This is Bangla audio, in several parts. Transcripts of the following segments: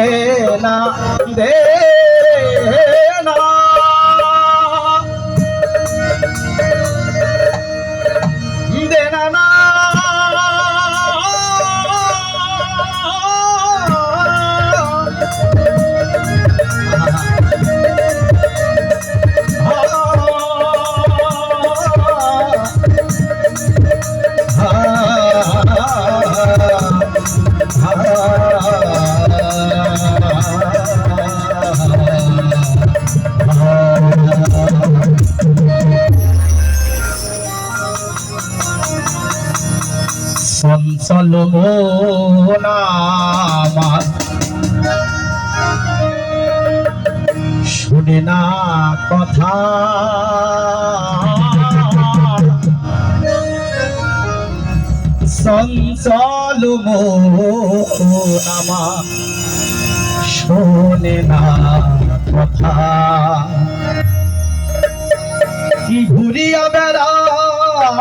দে না দে না দে না না চঞ্চল মন আমার শুনে না কথা চঞ্চল মন আমার শোনে না কথা কি ঘুরিয়া বেড়ায়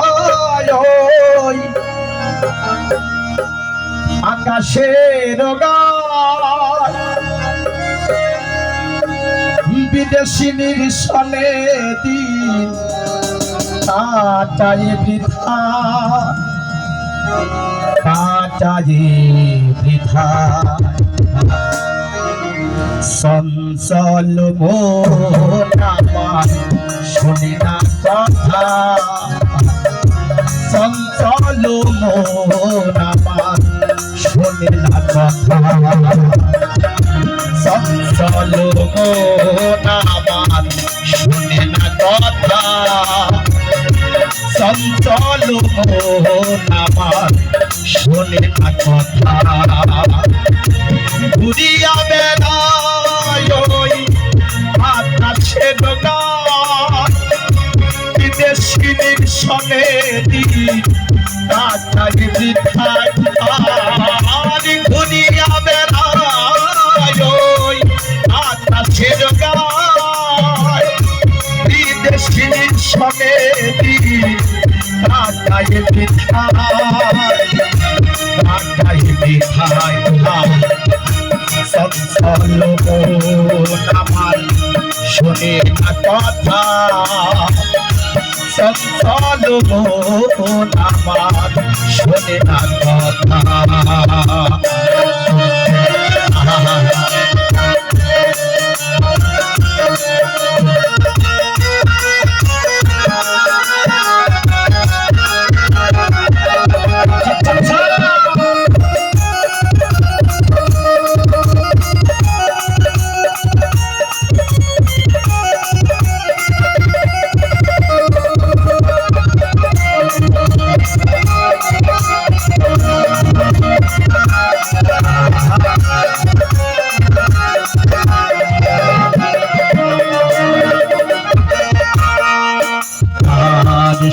আকাশের গায় বিদেশিনীর সনে দিন কাটাই বৃথা কাটাই বৃথা চঞ্চল মন আমার শুনে না কথা চঞ্চল মন আমার শোনে না কথা চঞ্চল মন আমার শোনে না কথা চঞ্চল মন আমার শোনে না কথা ঘুরিয়া বেড়ায় আকাশের গায় বিদেশিনীর সনে দিন কাটাই বৃথায় ঘুরিয়া বেড়ায় আকাশের গায় বিদেশিনীর সনে দিন কাটাই বৃথায় কাটাই বৃথায় চঞ্চল মন আমার শোনে না কথা চঞ্চল মন আমার শোনে না কথা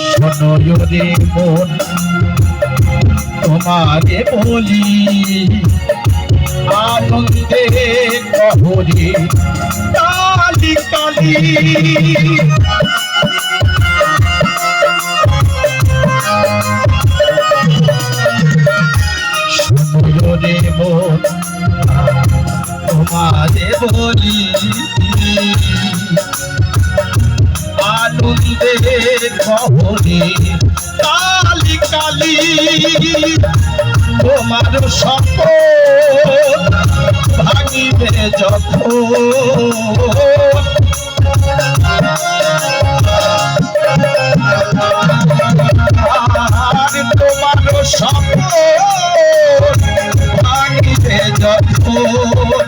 শোনো রে মন তোমারে বলি আনন্দে কহরে কালি কালি শোনো রে মন তোমারে বলি আনন্দে কহরে কালি কালি তোমার শপথ ভাঙিবে যখন তোমার শপথ ভাঙিবে যখন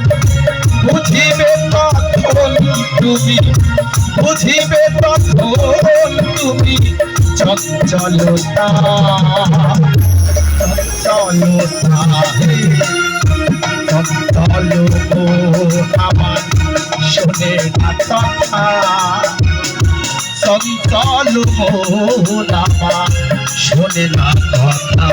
বুঝিবে তখন তুমি বুঝিবে তখন তুমি চঞ্চলতা চঞ্চলতা চঞ্চল আমার শোনে না কথা চঞ্চল আমার শোনে না কথা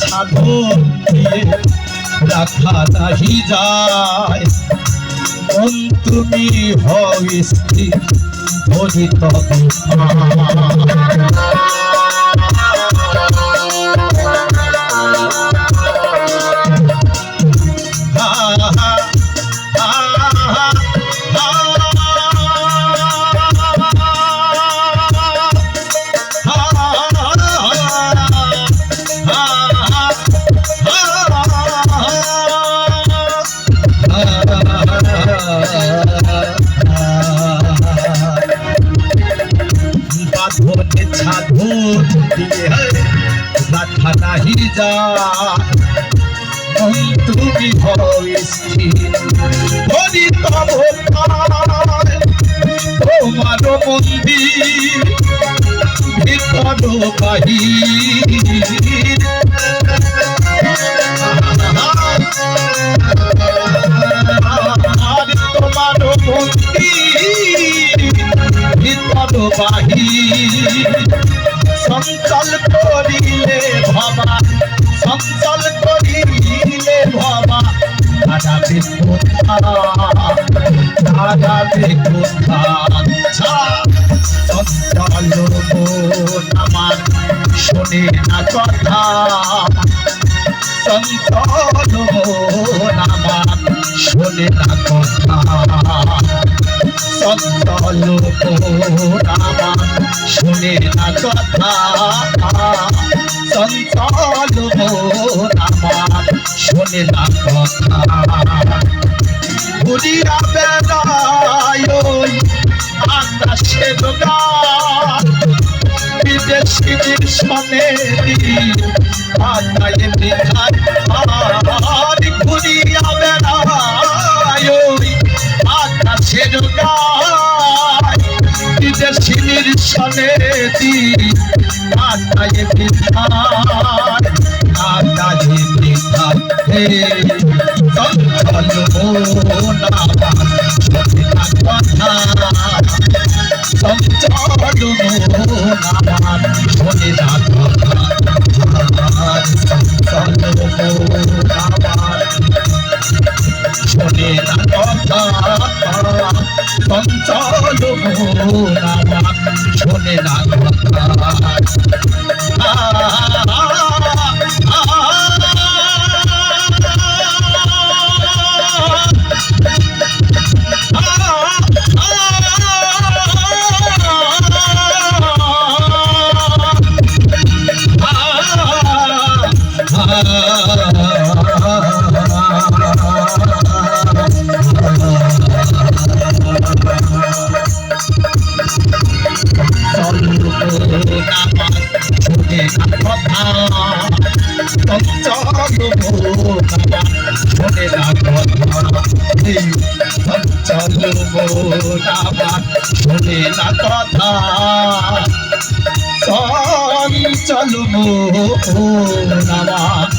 সাধন দিয়ে রাখা নাহি যায় মন তুমি হও স্থির ধরি তবে বাঁধনে সাধন দিয়ে রাখা নাহি যায় মন তুমি হও স্থির ধরি তব পায় তোমার মন্দির ভিতর বাহির তোমার মন্দির ভিতর বাহির চঞ্চল করিলে ভবা চঞ্চল করিলে ভবা দাদাবে কোথা দাদাবে কোথা চঞ্চল মন আমার শোনে না কথা চঞ্চল মন আমার শোনে না কথা চঞ্চল মন আমার শোনে না কথা চঞ্চল মন আমার শোনে না কথা ঘুরিয়া বেড়ায় আকাশে গান বিদেশিনীর শোনে আকায় বিধান আর ঘুরিয়া বেড়ায় আকাশের গান বিদেশিনীর শোনে আকায় বিধান আকায় বিধান হে চঞ্চল মন আমার শোনে না কথা চঞ্চল মন আমার শোনে না কথা চঞ্চল মন আমার শোনে না কথা চঞ্চল মন আমার শোনে না কথা শোনে না কথা চঞ্চল মন আমার